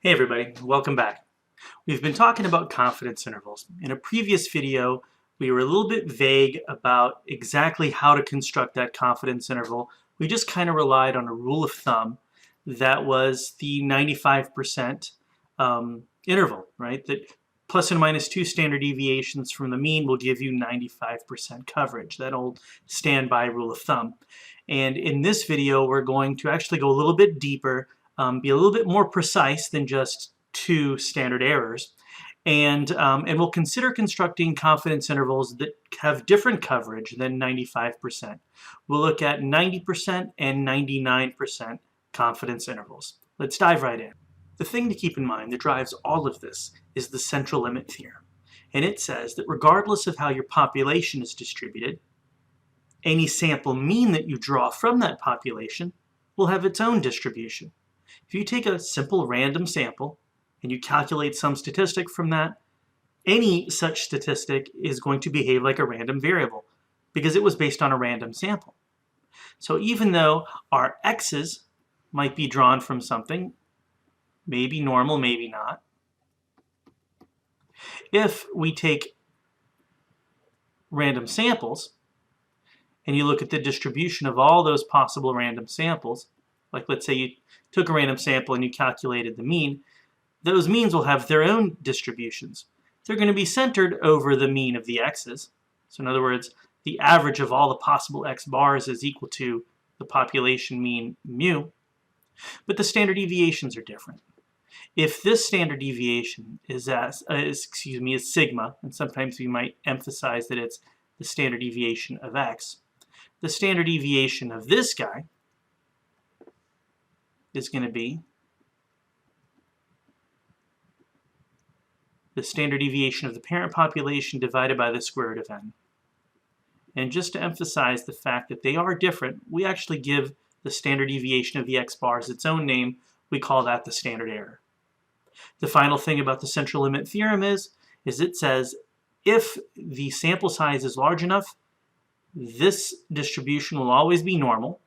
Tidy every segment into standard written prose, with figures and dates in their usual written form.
Hey everybody, welcome back. We've been talking about confidence intervals. In a previous video, we were a little bit vague about exactly how to construct that confidence interval. We just kind of relied on a rule of thumb that was the 95% interval, right? That plus and minus 2 standard deviations from the mean will give you 95% coverage, that old standby rule of thumb. And in this video, we're going to actually go a little bit deeper, be a little bit more precise than just 2 standard errors. And we'll consider constructing confidence intervals that have different coverage than 95%. We'll look at 90% and 99% confidence intervals. Let's dive right in. The thing to keep in mind that drives all of this is the central limit theorem. And it says that regardless of how your population is distributed, any sample mean that you draw from that population will have its own distribution. If you take a simple random sample and you calculate some statistic from that, any such statistic is going to behave like a random variable because it was based on a random sample. So even though our x's might be drawn from something, maybe normal, maybe not, if we take random samples and you look at the distribution of all those possible random samples, like let's say you took a random sample and you calculated the mean, those means will have their own distributions. They're going to be centered over the mean of the x's. So in other words, the average of all the possible x bars is equal to the population mean mu, but the standard deviations are different. If this standard deviation is sigma, and sometimes we might emphasize that it's the standard deviation of x, the standard deviation of this guy is going to be the standard deviation of the parent population divided by the square root of n. And just to emphasize the fact that they are different, we actually give the standard deviation of the x bars its own name. We call that the standard error. The final thing about the central limit theorem is it says if the sample size is large enough, this distribution will always be normal,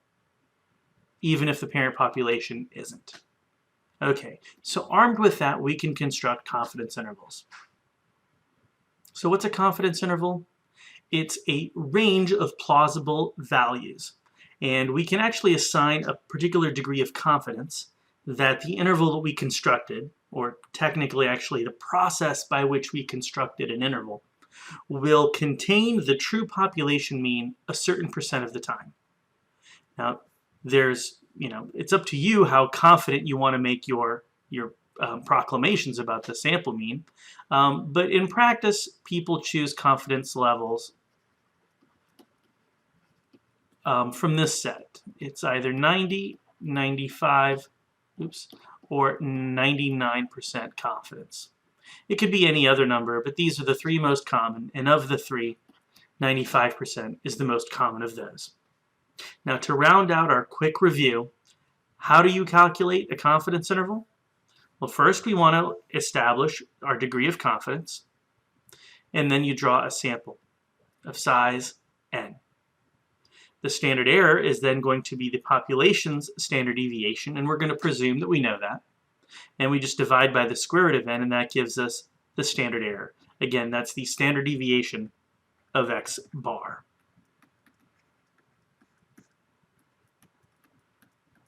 even if the parent population isn't. Okay, so armed with that, we can construct confidence intervals. So what's a confidence interval? It's a range of plausible values. And we can actually assign a particular degree of confidence that the interval that we constructed, or technically actually the process by which we constructed an interval, will contain the true population mean a certain percent of the time. Now, it's up to you how confident you want to make your proclamations about the sample mean. But in practice, people choose confidence levels from this set. It's either 90, 95, or 99% confidence. It could be any other number, but these are the three most common, and of the three, 95% is the most common of those. Now, to round out our quick review, how do you calculate a confidence interval? Well, first we want to establish our degree of confidence, and then you draw a sample of size n. The standard error is then going to be the population's standard deviation, and we're going to presume that we know that. And we just divide by the square root of n, and that gives us the standard error. Again, that's the standard deviation of x bar.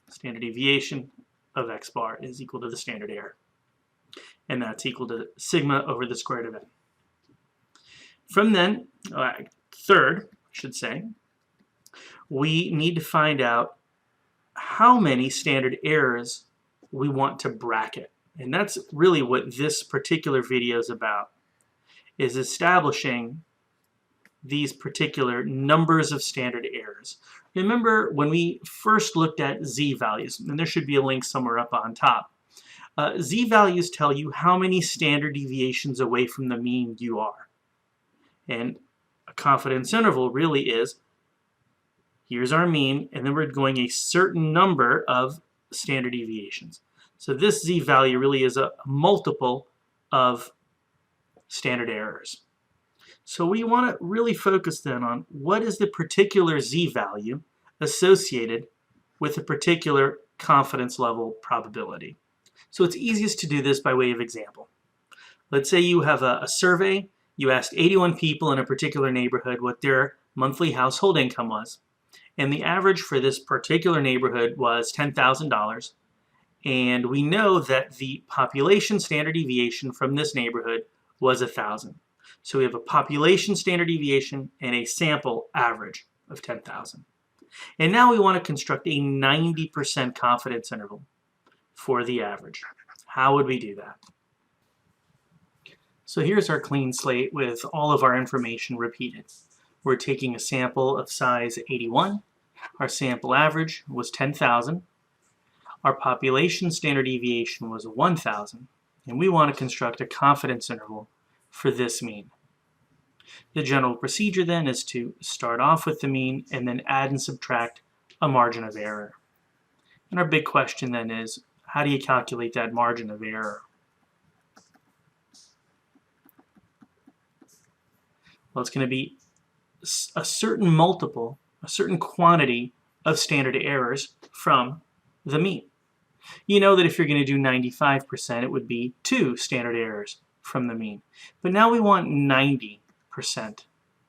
Standard deviation of x bar is equal to the standard error. And that's equal to sigma over the square root of n. From then, third, I should say, we need to find out how many standard errors we want to bracket. And that's really what this particular video is about, is establishing these particular numbers of standard errors. Remember when we first looked at z-values, and there should be a link somewhere up on top. Z-values tell you how many standard deviations away from the mean you are. And a confidence interval really is, here's our mean, and then we're going a certain number of standard deviations. So this z-value really is a multiple of standard errors. So we want to really focus then on what is the particular z-value associated with a particular confidence level probability. So it's easiest to do this by way of example. Let's say you have a survey. You asked 81 people in a particular neighborhood what their monthly household income was. And the average for this particular neighborhood was $10,000. And we know that the population standard deviation from this neighborhood was 1,000. So we have a population standard deviation and a sample average of 10,000. And now we want to construct a 90% confidence interval for the average. How would we do that? So here's our clean slate with all of our information repeated. We're taking a sample of size 81. Our sample average was 10,000. Our population standard deviation was 1,000. And we want to construct a confidence interval for this mean. The general procedure then is to start off with the mean and then add and subtract a margin of error. And our big question then is, how do you calculate that margin of error? Well, it's going to be a certain multiple, a certain quantity of standard errors from the mean. You know that if you're going to do 95%, it would be 2 standard errors from the mean. But now we want 90%,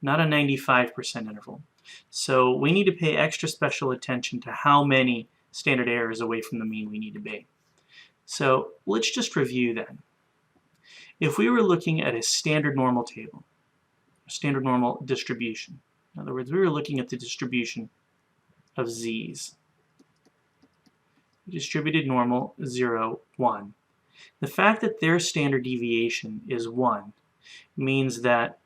not a 95% interval. So we need to pay extra special attention to how many standard errors away from the mean we need to be. So let's just review then. If we were looking at a standard normal table, a standard normal distribution, in other words, we were looking at the distribution of z's. Distributed normal 0, 1. The fact that their standard deviation is 1 means that,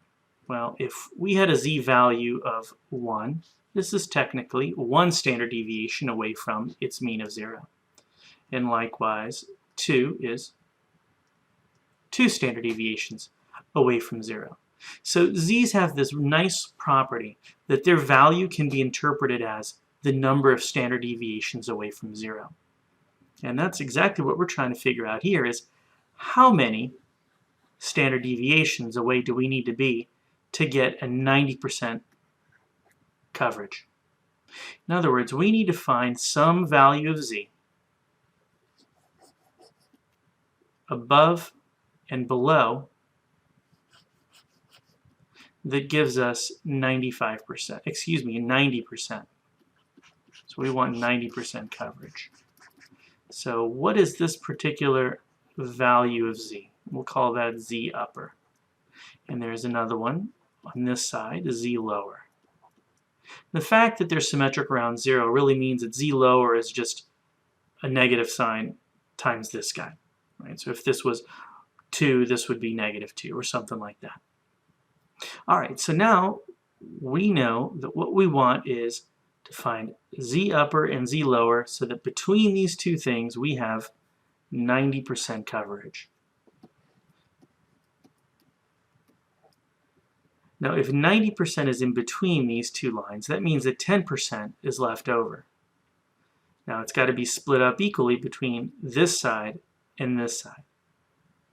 well, if we had a z value of 1, this is technically 1 standard deviation away from its mean of 0. And likewise, 2 is 2 standard deviations away from 0. So z's have this nice property that their value can be interpreted as the number of standard deviations away from 0. And that's exactly what we're trying to figure out here, is how many standard deviations away do we need to be to get a 90% coverage. In other words, we need to find some value of z above and below that gives us 90%. So we want 90% coverage. So what is this particular value of z? We'll call that z upper. And there's another one on this side, z lower. The fact that they're symmetric around 0 really means that z lower is just a negative sign times this guy. Right? So if this was 2, this would be -2 or something like that. All right, so now we know that what we want is to find z upper and z lower so that between these two things we have 90% coverage. Now if 90% is in between these two lines, that means that 10% is left over. Now it's got to be split up equally between this side and this side.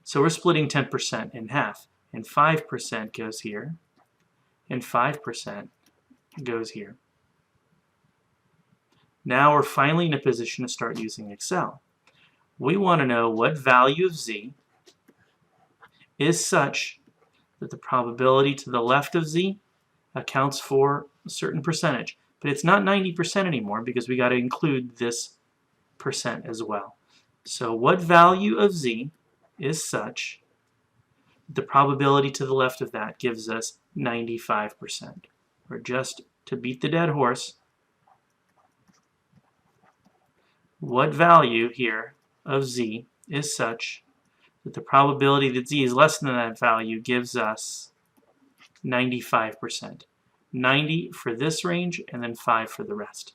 So we're splitting 10% in half, and 5% goes here, and 5% goes here. Now we're finally in a position to start using Excel. We want to know what value of z is such that the probability to the left of z accounts for a certain percentage. But it's not 90% anymore because we got to include this percent as well. So what value of z is such that the probability to the left of that gives us 95%. Or just to beat the dead horse, what value here of z is such that the probability that z is less than that value gives us 95%. 90 for this range and then 5 for the rest.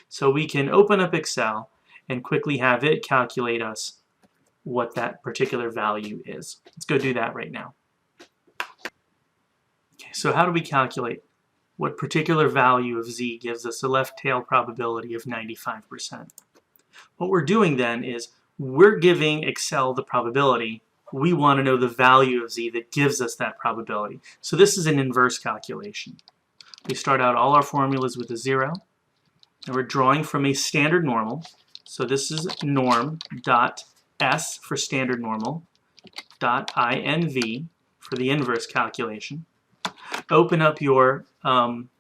So we can open up Excel and quickly have it calculate us what that particular value is. Let's go do that right now. Okay, so how do we calculate what particular value of z gives us a left tail probability of 95%? What we're doing then is we're giving Excel the probability. We want to know the value of z that gives us that probability. So this is an inverse calculation. We start out all our formulas with a 0, and we're drawing from a standard normal. So this is norm dot S for standard normal, dot INV for the inverse calculation. Open up your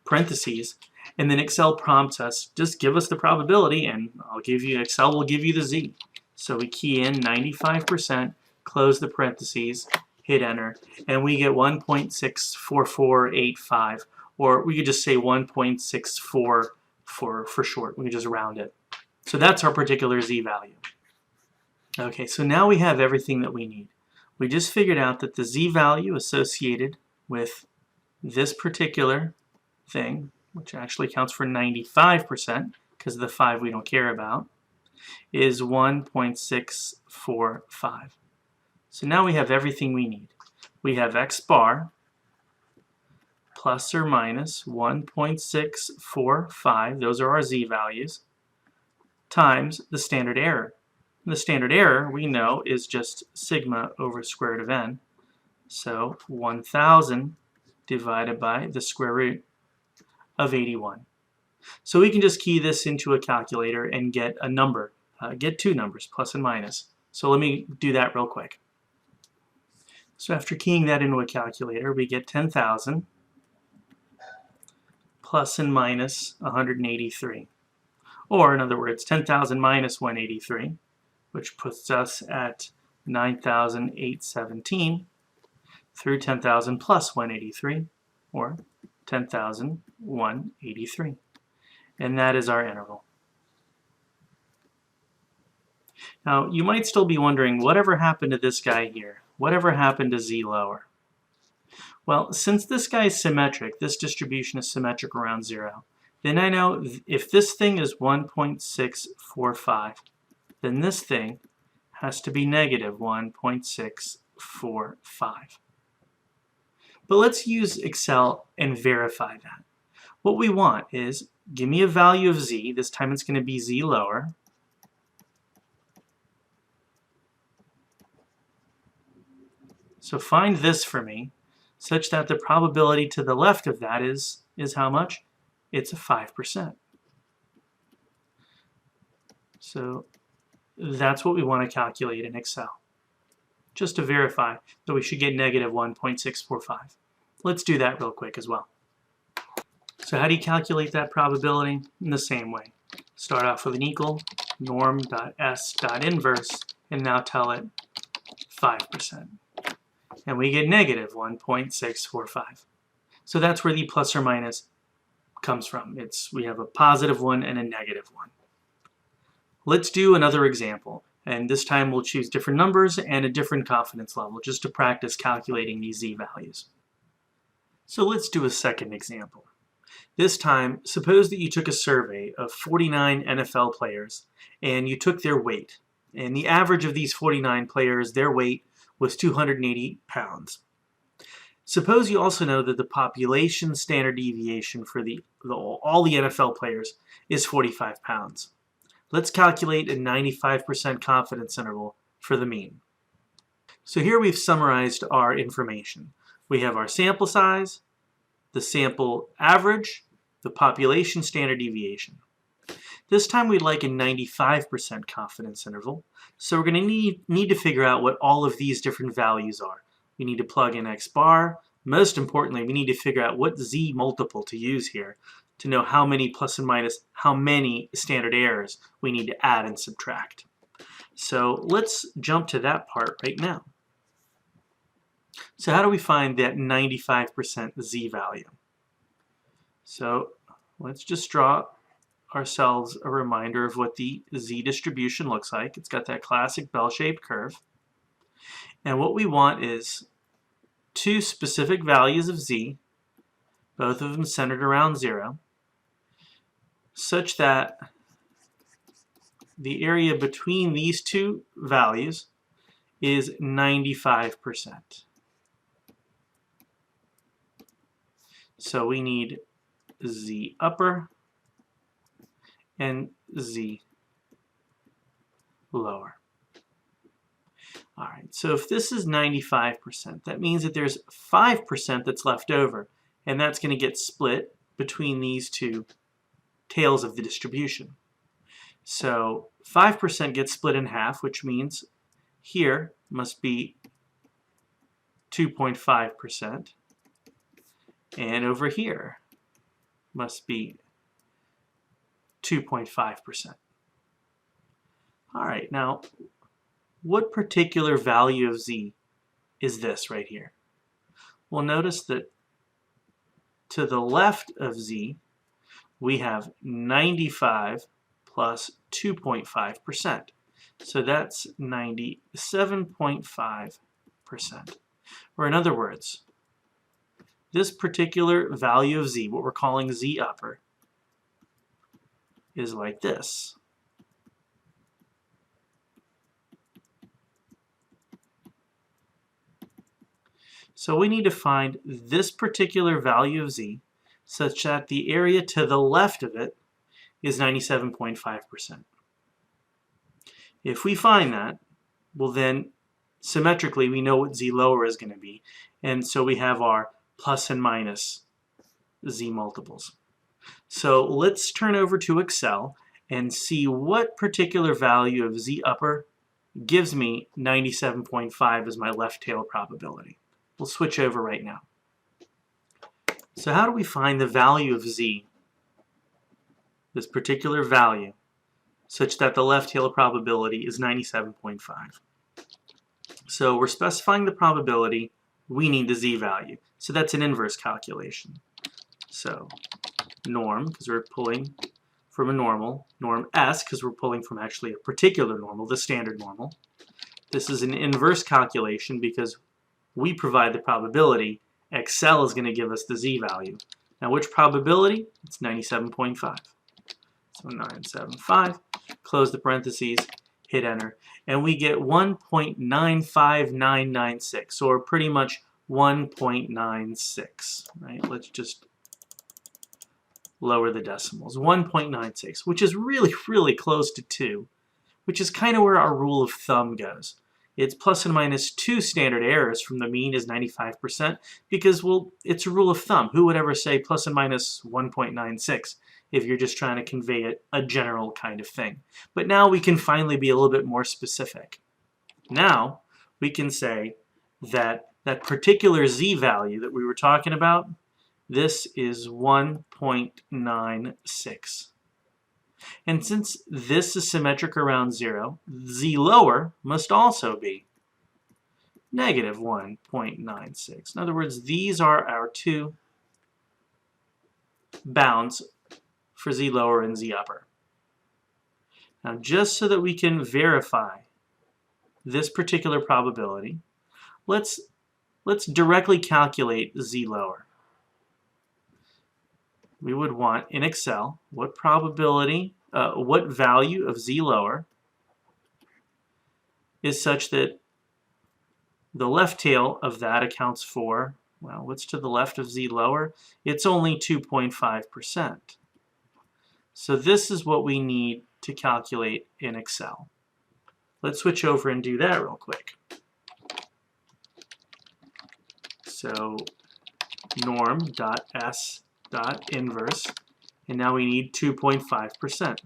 parentheses, and then Excel prompts us, just give us the probability, and Excel will give you the Z. So we key in 95%, close the parentheses, hit enter, and we get 1.64485, or we could just say 1.64 for short. We can just round it. So that's our particular Z value. Okay, so now we have everything that we need. We just figured out that the Z value associated with this particular thing, which actually counts for 95% because of the 5 we don't care about, is 1.645. So now we have everything we need. We have x bar plus or minus 1.645, those are our Z values, times the standard error. The standard error, we know, is just sigma over square root of n. So 1,000 divided by the square root of 81. So we can just key this into a calculator and get a number, get two numbers, plus and minus. So let me do that real quick. So after keying that into a calculator, we get 10,000 plus and minus 183. Or in other words, 10,000 minus 183, which puts us at 9,817 through 10,000 plus 183, or 10,183. And that is our interval. Now, you might still be wondering, whatever happened to this guy here? Whatever happened to Z lower? Well, since this guy is symmetric, this distribution is symmetric around 0, then I know if this thing is 1.645, then this thing has to be negative 1.645. But let's use Excel and verify that. What we want is, give me a value of Z, this time it's going to be Z lower, so find this for me, such that the probability to the left of that is how much? It's a 5%. So that's what we want to calculate in Excel, just to verify that we should get negative 1.645. Let's do that real quick as well. So how do you calculate that probability? In the same way. Start off with an equal, norm.s.inverse, and now tell it 5%. And we get negative 1.645. So that's where the plus or minus comes from. We have a positive one and a negative one. Let's do another example, and this time we'll choose different numbers and a different confidence level just to practice calculating these Z values. So let's do a second example. This time, suppose that you took a survey of 49 NFL players and you took their weight. And the average of these 49 players, their weight was 280 pounds. Suppose you also know that the population standard deviation for all the NFL players is 45 pounds. Let's calculate a 95% confidence interval for the mean. So here we've summarized our information. We have our sample size, the sample average, the population standard deviation. This time we'd like a 95% confidence interval, so we're going to need to figure out what all of these different values are. We need to plug in x bar. Most importantly, we need to figure out what Z multiple to use here to know how many plus and minus, how many standard errors we need to add and subtract. So let's jump to that part right now. So how do we find that 95% Z value? So let's just draw ourselves a reminder of what the Z distribution looks like. It's got that classic bell-shaped curve. And what we want is two specific values of Z, both of them centered around 0, such that the area between these two values is 95%. So we need Z upper and Z lower. All right, so if this is 95%, that means that there's 5% that's left over, and that's going to get split between these two tails of the distribution. So 5% gets split in half, which means here must be 2.5%, and over here must be 2.5%. All right, now what particular value of z is this right here? Well, notice that to the left of z, we have 95 plus 2.5%. So that's 97.5%. Or in other words, this particular value of z, what we're calling z upper, is like this. So we need to find this particular value of z such that the area to the left of it is 97.5%. If we find that, well then symmetrically we know what z lower is going to be, and so we have our plus and minus z multiples. So let's turn over to Excel and see what particular value of z upper gives me 97.5 as my left tail probability. We'll switch over right now. So how do we find the value of z, this particular value, such that the left tail probability is 97.5? So we're specifying the probability, we need the z value. So that's an inverse calculation. So norm, because we're pulling from a normal, norm S, because we're pulling from actually a particular normal, the standard normal. This is an inverse calculation because we provide the probability. Excel is going to give us the z value. Now which probability? It's 97.5. So 975, close the parentheses, hit enter, and we get 1.95996, or pretty much 1.96, right? Let's just lower the decimals. 1.96, which is really, really close to 2, which is kind of where our rule of thumb goes. It's plus and minus 2 standard errors from the mean is 95% because, well, it's a rule of thumb. Who would ever say plus and minus 1.96 if you're just trying to convey a general kind of thing? But now we can finally be a little bit more specific. Now we can say that that particular z value that we were talking about, this is 1.96. And since this is symmetric around 0, z lower must also be negative 1.96. In other words, these are our two bounds for z lower and z upper. Now, just so that we can verify this particular probability, let's directly calculate z lower. We would want in Excel what probability, what value of z lower is such that the left tail of that accounts for, well, what's to the left of z lower? It's only 2.5%. So this is what we need to calculate in Excel. Let's switch over and do that real quick. So norm.s.inverse, and now we need 2.5%.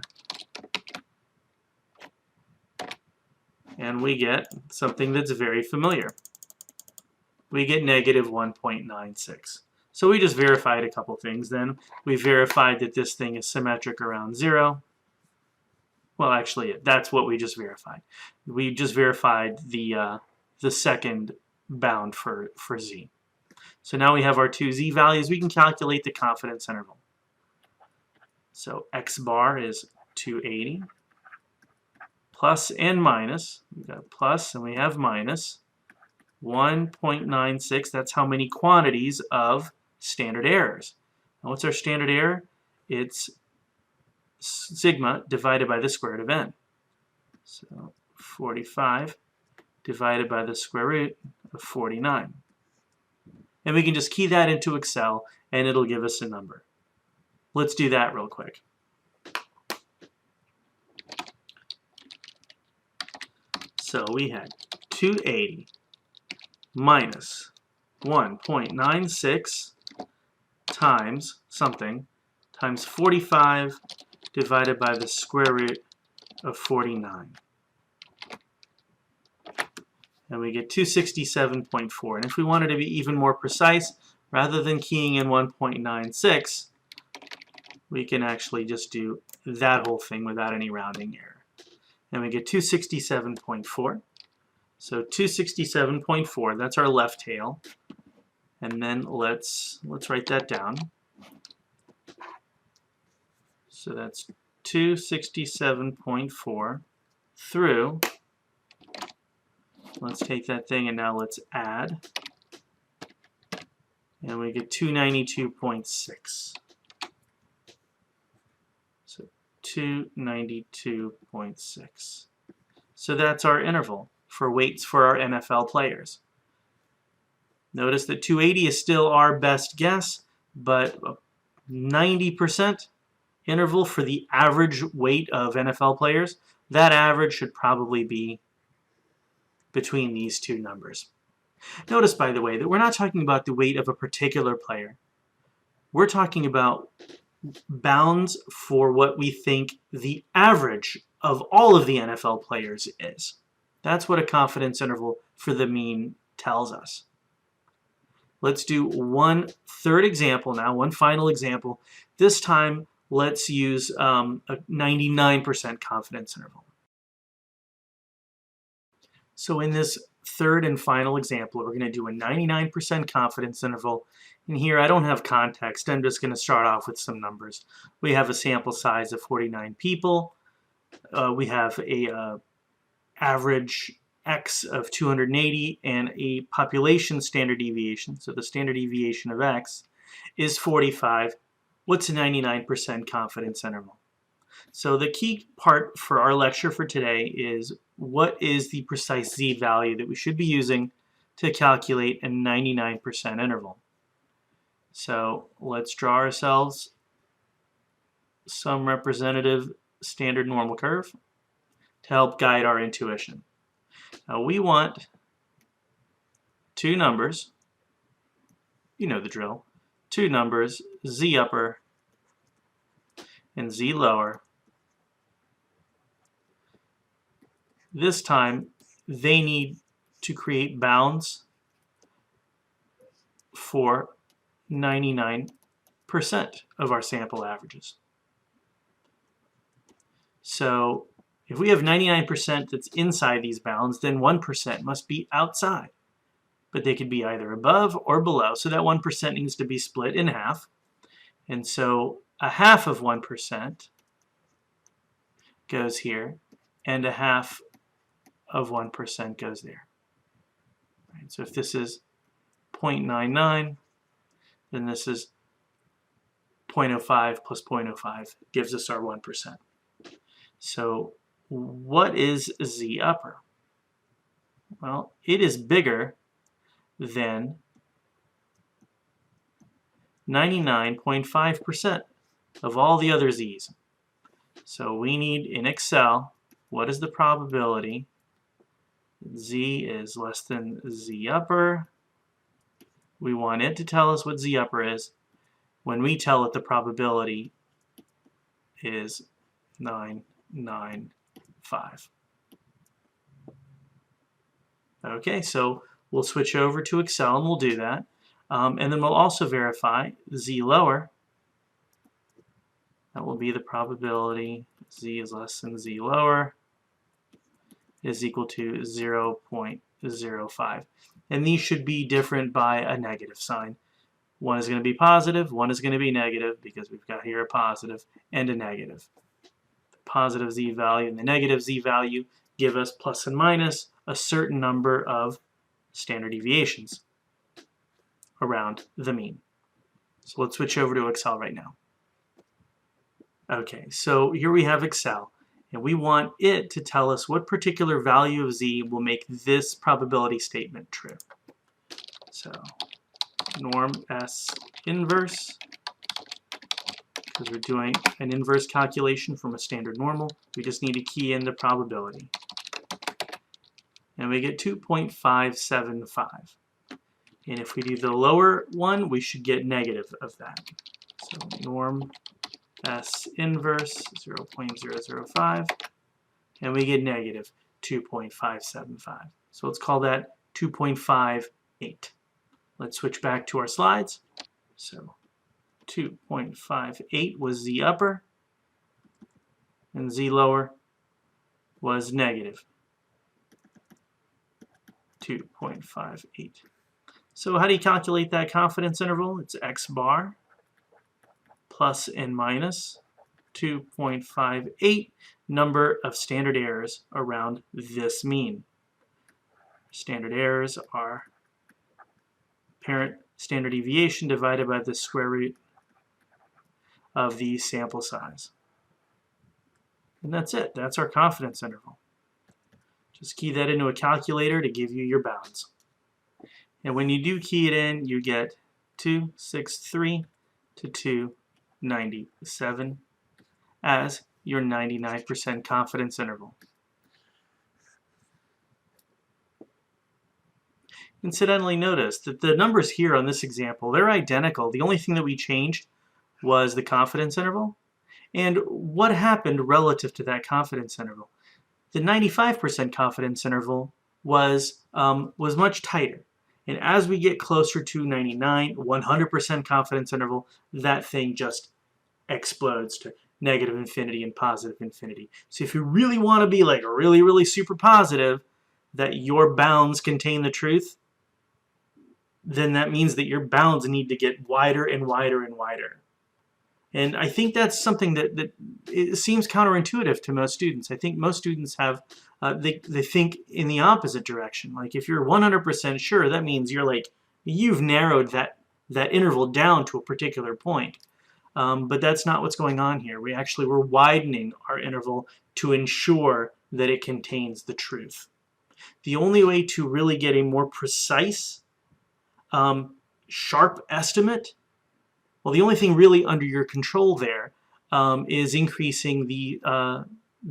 And we get something that's very familiar. We get negative 1.96. So we just verified a couple things then. We verified that this thing is symmetric around 0. Well, actually, that's what we just verified. We just verified the second bound for z. So now we have our two z values. We can calculate the confidence interval. So x bar is 280. Plus and minus. We've got plus and we have minus. 1.96. That's how many quantities of standard errors. Now what's our standard error? It's sigma divided by the square root of n. So 45 divided by the square root of 49. And we can just key that into Excel and it'll give us a number. Let's do that real quick. So we had 280 minus 1.96 times something times 45 divided by the square root of 49. and we get 267.4. And if we wanted to be even more precise, rather than keying in 1.96, we can actually just do that whole thing without any rounding error. And we get 267.4. So 267.4, that's our left tail. And then let's write that down. So that's 267.4 through, let's take that thing and now let's add, and we get 292.6. So 292.6. So that's our interval for weights for our NFL players. Notice that 280 is still our best guess, but 90% interval for the average weight of NFL players, that average should probably be between these two numbers. Notice, by the way, that we're not talking about the weight of a particular player. We're talking about bounds for what we think the average of all of the NFL players is. That's what a confidence interval for the mean tells us. Let's do one third example now, one final example. This time, let's use a 99% confidence interval. So in this third and final example, we're going to do a 99% confidence interval. And here I don't have context. I'm just going to start off with some numbers. We have a sample size of 49 people. We have a average x of 280 and a population standard deviation. So the standard deviation of x is 45. What's a 99% confidence interval? So the key part for our lecture for today is what is the precise z value that we should be using to calculate a 99% interval. So let's draw ourselves some representative standard normal curve to help guide our intuition. Now we want two numbers, you know the drill, two numbers, z upper and z lower. This time they need to create bounds for 99% of our sample averages. So if we have 99% that's inside these bounds, then 1% must be outside. But they could be either above or below, so that 1% needs to be split in half. And so a half of 1% goes here, and a half of 1% goes there. Right, so if this is 0.99, then this is 0.05 plus 0.05 gives us our 1%. So what is z upper? Well, it is bigger than 99.5% of all the other z's. So we need in Excel, what is the probability z is less than z upper? We want it to tell us what z upper is when we tell it the probability is 995. Okay, so we'll switch over to Excel and we'll do that. And then we'll also verify z lower. That will be the probability z is less than z lower is equal to 0.05. And these should be different by a negative sign. One is going to be positive, one is going to be negative, because we've got here a positive and a negative. The positive z value and the negative z value give us plus and minus a certain number of standard deviations around the mean. So let's switch over to Excel right now. Okay, so here we have Excel, and we want it to tell us what particular value of z will make this probability statement true. So norm S inverse, because we're doing an inverse calculation from a standard normal, we just need to key in the probability. And we get 2.575. And if we do the lower one, we should get negative of that. So norm S inverse 0.005, and we get negative 2.575. So let's call that 2.58. Let's switch back to our slides. So 2.58 was z upper, and z lower was negative 2.58. So how do you calculate that confidence interval? It's x bar plus and minus 2.58 number of standard errors around this mean. Standard errors are parent standard deviation divided by the square root of the sample size. And that's it. That's our confidence interval. Just key that into a calculator to give you your bounds. And when you do key it in, you get 263 to 297 as your 99% confidence interval. Incidentally, notice that the numbers here on this example, they're identical. The only thing that we changed was the confidence interval. And what happened relative to that confidence interval? The 95% confidence interval was much tighter. And as we get closer to 99, 100% confidence interval, that thing just explodes to negative infinity and positive infinity. So if you really want to be like really, really super positive that your bounds contain the truth, then that means that your bounds need to get wider and wider and wider. And I think that's something that it seems counterintuitive to most students. I think most students have, they think in the opposite direction. Like if you're 100% sure, that means you've narrowed that interval down to a particular point. But that's not what's going on here. We're widening our interval to ensure that it contains the truth. The only way to really get a more precise, sharp estimate, well, the only thing really under your control there is increasing the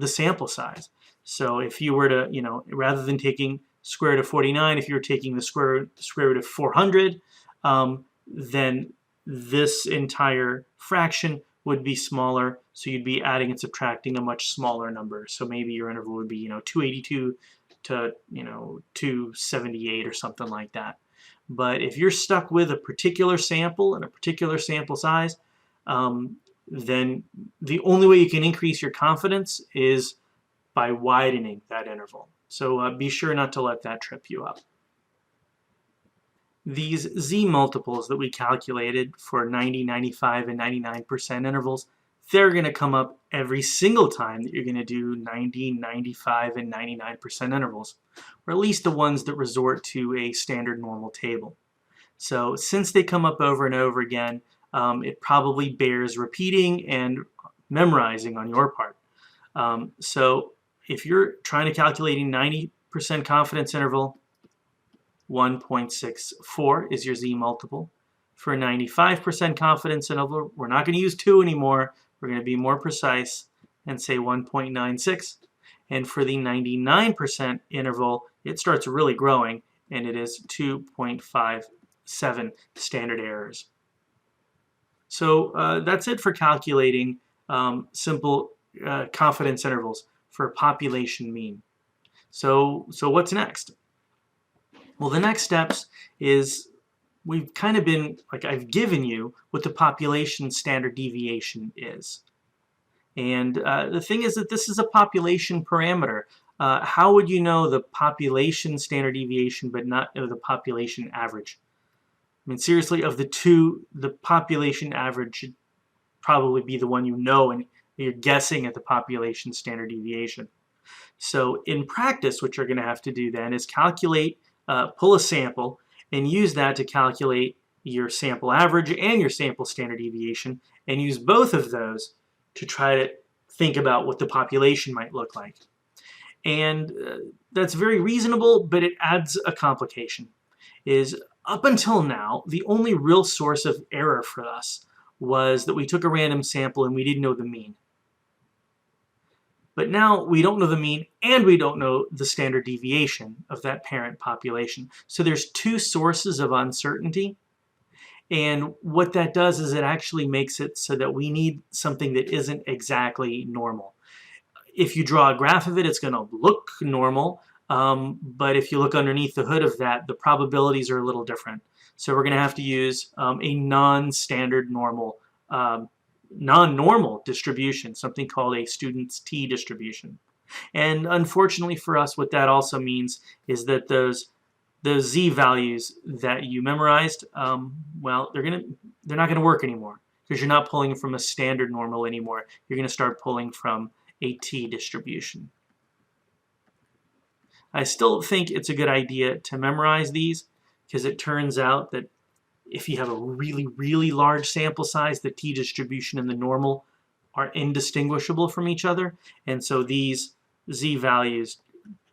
sample size. So if you were to, rather than taking square root of 49, if you were taking the square root of 400, then this entire fraction would be smaller. So you'd be adding and subtracting a much smaller number. So maybe your interval would be, 282 to, 278 or something like that. But if you're stuck with a particular sample and a particular sample size, then the only way you can increase your confidence is by widening that interval. So be sure not to let that trip you up. These z multiples that we calculated for 90, 95, and 99% intervals, they're going to come up every single time that you're going to do 90, 95, and 99% intervals, or at least the ones that resort to a standard normal table. So since they come up over and over again, it probably bears repeating and memorizing on your part. So if you're trying to calculate a 90% confidence interval, 1.64 is your z multiple. For a 95% confidence interval, we're not going to use 2 anymore. We're going to be more precise and say 1.96. And for the 99% interval, it starts really growing, and it is 2.57 standard errors. So that's it for calculating simple confidence intervals for population mean. So what's next? Well, the next steps is we've kind of been, I've given you what the population standard deviation is. And the thing is that this is a population parameter. How would you know the population standard deviation but not the population average? I mean, seriously, of the two, the population average should probably be the one you know, and you're guessing at the population standard deviation. So in practice, what you're going to have to do then is calculate, pull a sample, and use that to calculate your sample average and your sample standard deviation, and use both of those to try to think about what the population might look like. And that's very reasonable, but it adds a complication. Is up until now, the only real source of error for us was that we took a random sample and we didn't know the mean. But now we don't know the mean and we don't know the standard deviation of that parent population. So there's two sources of uncertainty. And what that does is it actually makes it so that we need something that isn't exactly normal. If you draw a graph of it, it's going to look normal, but if you look underneath the hood of that, the probabilities are a little different. So we're going to have to use a non-standard normal, non-normal distribution, something called a student's t distribution. And unfortunately for us, what that also means is that those z values that you memorized, well, they're not gonna work anymore because you're not pulling from a standard normal anymore. You're gonna start pulling from a t distribution. I still think it's a good idea to memorize these because it turns out that if you have a really, really large sample size, the t distribution and the normal are indistinguishable from each other, and so these z values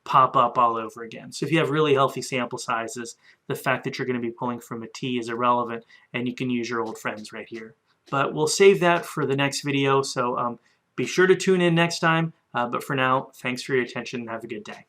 pop up all over again. So if you have really healthy sample sizes, the fact that you're going to be pulling from a t is irrelevant, and you can use your old friends right here. But we'll save that for the next video, so be sure to tune in next time. But for now, thanks for your attention and have a good day.